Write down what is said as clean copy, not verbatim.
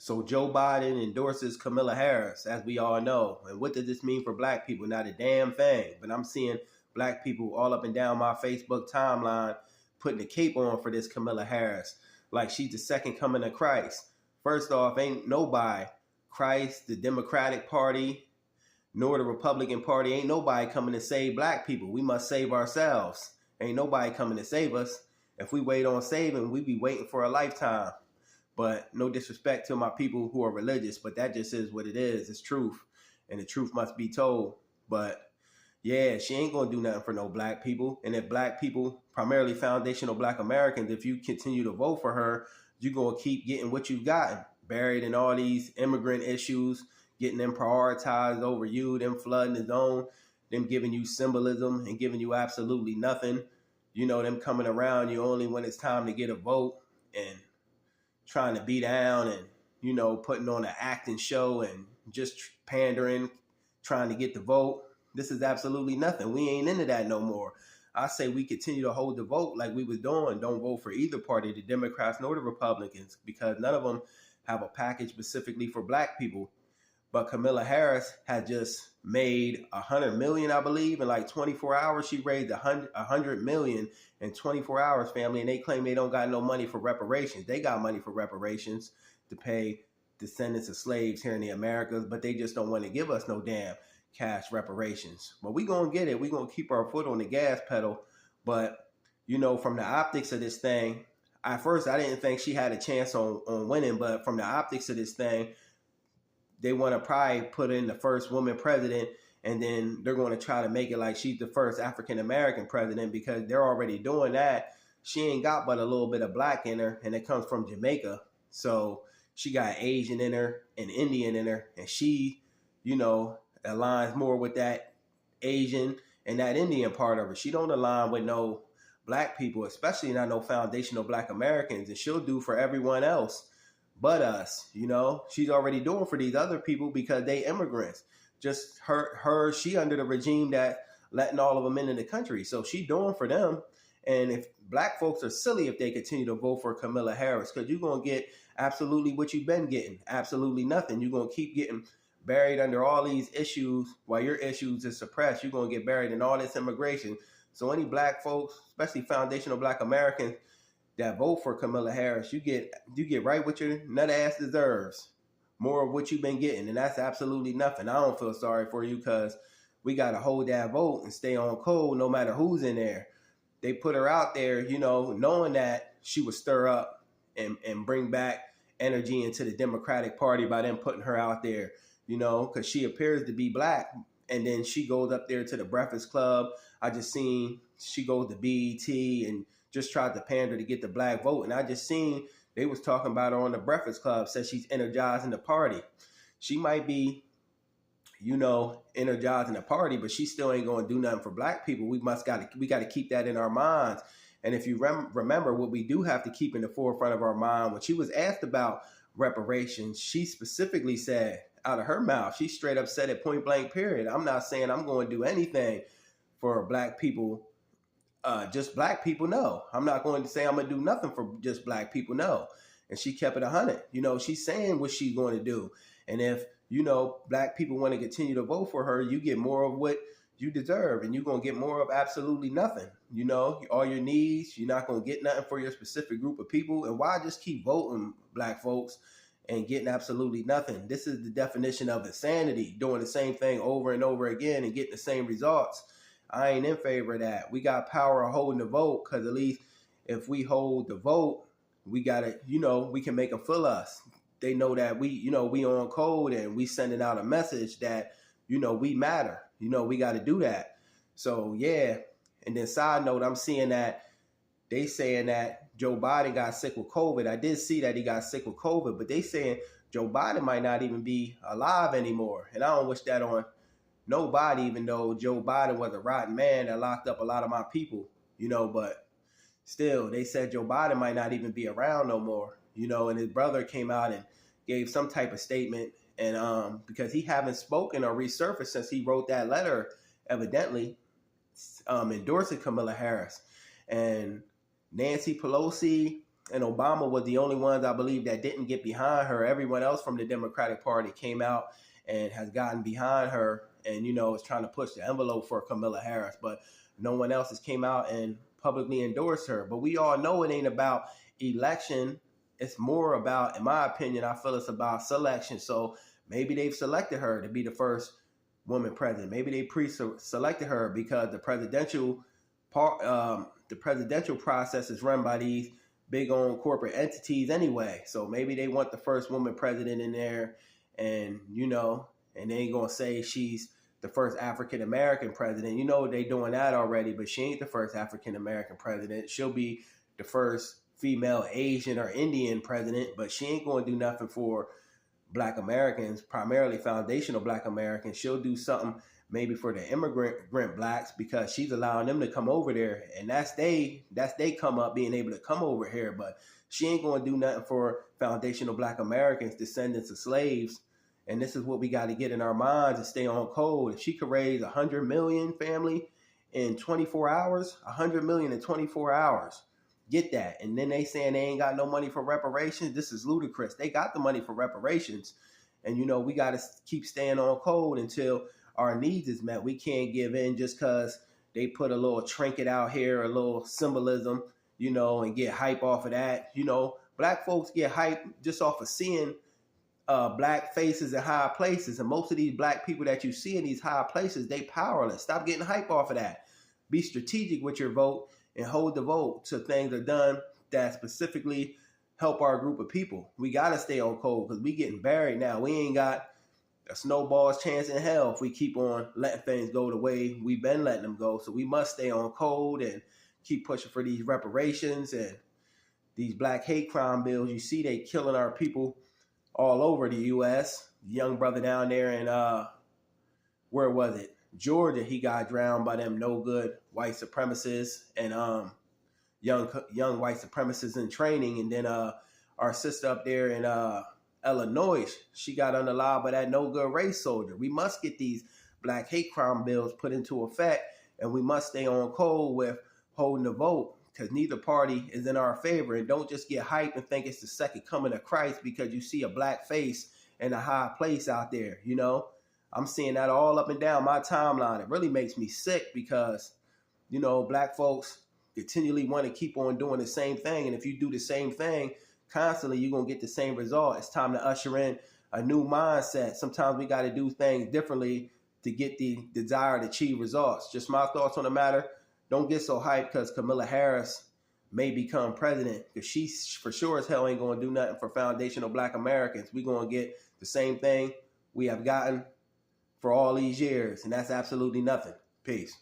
So Joe Biden endorses Kamala Harris, as we all know. And what does this mean for black people? Not a damn thing. But I'm seeing black people all up and down my Facebook timeline putting a cape on for this Kamala Harris, like she's the second coming of Christ. First off, ain't nobody, Christ, the Democratic Party, nor the Republican Party, ain't nobody coming to save black people. We must save ourselves. Ain't nobody coming to save us. If we wait on saving, we be waiting for a lifetime. But no disrespect to my people who are religious, but that just is what it is. It's truth, and the truth must be told. But yeah, she ain't gonna do nothing for no black people. And if black people, primarily foundational black Americans, if you continue to vote for her, you're gonna keep getting what you've gotten, buried in all these immigrant issues, getting them prioritized over you, them flooding the zone, them giving you symbolism and giving you absolutely nothing. You know, them coming around you only when it's time to get a vote and trying to be down and, you know, putting on an acting show and just pandering, trying to get the vote. This is absolutely nothing. We ain't into that no more. I say we continue to hold the vote like we was doing. Don't vote for either party, the Democrats nor the Republicans, because none of them have a package specifically for black people. But Kamala Harris had just made $100 million, I believe, in like 24 hours. She raised $100 million in 24 hours, family, and they claim they don't got no money for reparations. They got money for reparations to pay descendants of slaves here in the Americas, but they just don't want to give us no damn cash reparations. But we gonna get it. We gonna keep our foot on the gas pedal. But you know, from the optics of this thing, at first I didn't think she had a chance on winning, but from the optics of this thing, they want to probably put in the first woman president, and then they're going to try to make it like she's the first African-American president, because they're already doing that. She ain't got but a little bit of black in her, and it comes from Jamaica. So she got Asian in her and Indian in her, and she, you know, aligns more with that Asian and that Indian part of her. She don't align with no black people, especially not no foundational black Americans, and she'll do for everyone else but us. You know, she's already doing for these other people because they immigrants. Just she under the regime that letting all of them into the country. So she doing for them. And if black folks are silly if they continue to vote for Kamala Harris, because you're going to get absolutely what you've been getting. Absolutely nothing. You're going to keep getting buried under all these issues while your issues is suppressed. You're going to get buried in all this immigration. So any black folks, especially foundational black Americans, that vote for Kamala Harris, you get right what your nut ass deserves. More of what you've been getting, and that's absolutely nothing. I don't feel sorry for you, because we got to hold that vote and stay on code no matter who's in there. They put her out there, you know, knowing that she would stir up and bring back energy into the Democratic Party by them putting her out there, you know, because she appears to be black. And then she goes up there to the Breakfast Club. I just seen she goes to BET and just tried to pander to get the black vote. And I just seen they was talking about her on the Breakfast Club, said she's energizing the party. She might be, you know, energizing the party, but she still ain't going to do nothing for black people. We got to keep that in our minds. And if you remember, what we do have to keep in the forefront of our mind, when she was asked about reparations, she specifically said out of her mouth, she straight up said it point blank period, I'm not saying I'm going to do anything for black people. Just black people, no. I'm not going to say I'm going to do nothing for just black people, no. And she kept it 100. You know, she's saying what she's going to do. And if, you know, black people want to continue to vote for her, you get more of what you deserve, and you're going to get more of absolutely nothing. You know, all your needs, you're not going to get nothing for your specific group of people. And why just keep voting, black folks, and getting absolutely nothing? This is the definition of insanity, doing the same thing over and over again and getting the same results. I ain't in favor of that. We got power of holding the vote, because at least if we hold the vote, we got to, you know, we can make them feel us. They know that we, you know, we on code, and we sending out a message that, you know, we matter. You know, we got to do that. So, yeah. And then side note, I'm seeing that they saying that Joe Biden got sick with COVID. I did see that he got sick with COVID, but they saying Joe Biden might not even be alive anymore. And I don't wish that on nobody, even though Joe Biden was a rotten man that locked up a lot of my people, you know, but still, they said Joe Biden might not even be around no more, you know, and his brother came out and gave some type of statement, and because he haven't spoken or resurfaced since he wrote that letter, evidently, endorsing Kamala Harris. And Nancy Pelosi and Obama was the only ones I believe that didn't get behind her. Everyone else from the Democratic Party came out and has gotten behind her, and is trying to push the envelope for Kamala Harris. But no one else has came out and publicly endorsed her. But we all know it ain't about election. It's more about, in my opinion, I feel it's about selection. So maybe they've selected her to be the first woman president. Maybe they pre-selected her because the presidential process is run by these big owned corporate entities anyway. So maybe they want the first woman president in there, and and they ain't gonna say she's the first African American president. They doing that already, but she ain't the first African American president. She'll be the first female Asian or Indian president, but she ain't gonna do nothing for Black Americans, primarily foundational Black Americans. She'll do something maybe for the immigrant Blacks because she's allowing them to come over there, and that's they come up being able to come over here. But she ain't going to do nothing for foundational Black Americans, descendants of slaves. And this is what we got to get in our minds and stay on code. If she could raise 100 million family in 24 hours, 100 million in 24 hours. Get that. And then they saying they ain't got no money for reparations. This is ludicrous. They got the money for reparations. And, we got to keep staying on code until our needs is met. We can't give in just because they put a little trinket out here, a little symbolism, and get hype off of that. Black folks get hype just off of seeing Black faces in high places. And most of these Black people that you see in these high places, they powerless. Stop getting hype off of that. Be strategic with your vote and hold the vote till things are done that specifically help our group of people. We got to stay on code because we getting buried now. We ain't got a snowball's chance in hell if we keep on letting things go the way we've been letting them go. So we must stay on code and keep pushing for these reparations and these Black hate crime bills. You see they killing our people all over the U.S. The young brother down there in, where was it? Georgia, he got drowned by them no good white supremacists and young white supremacists in training. And then our sister up there in Illinois, she got under law by that no good race soldier. We must get these Black hate crime bills put into effect, and we must stay on code with holding the vote because neither party is in our favor. And don't just get hyped and think it's the second coming of Christ because you see a Black face in a high place out there. I'm seeing that all up and down my timeline. It really makes me sick because, Black folks continually want to keep on doing the same thing. And if you do the same thing constantly, you're going to get the same result. It's time to usher in a new mindset. Sometimes we got to do things differently to get the desired achieved results. Just my thoughts on the matter. Don't get so hyped because Kamala Harris may become president because she for sure as hell ain't going to do nothing for foundational Black Americans. We're going to get the same thing we have gotten for all these years, and that's absolutely nothing. Peace.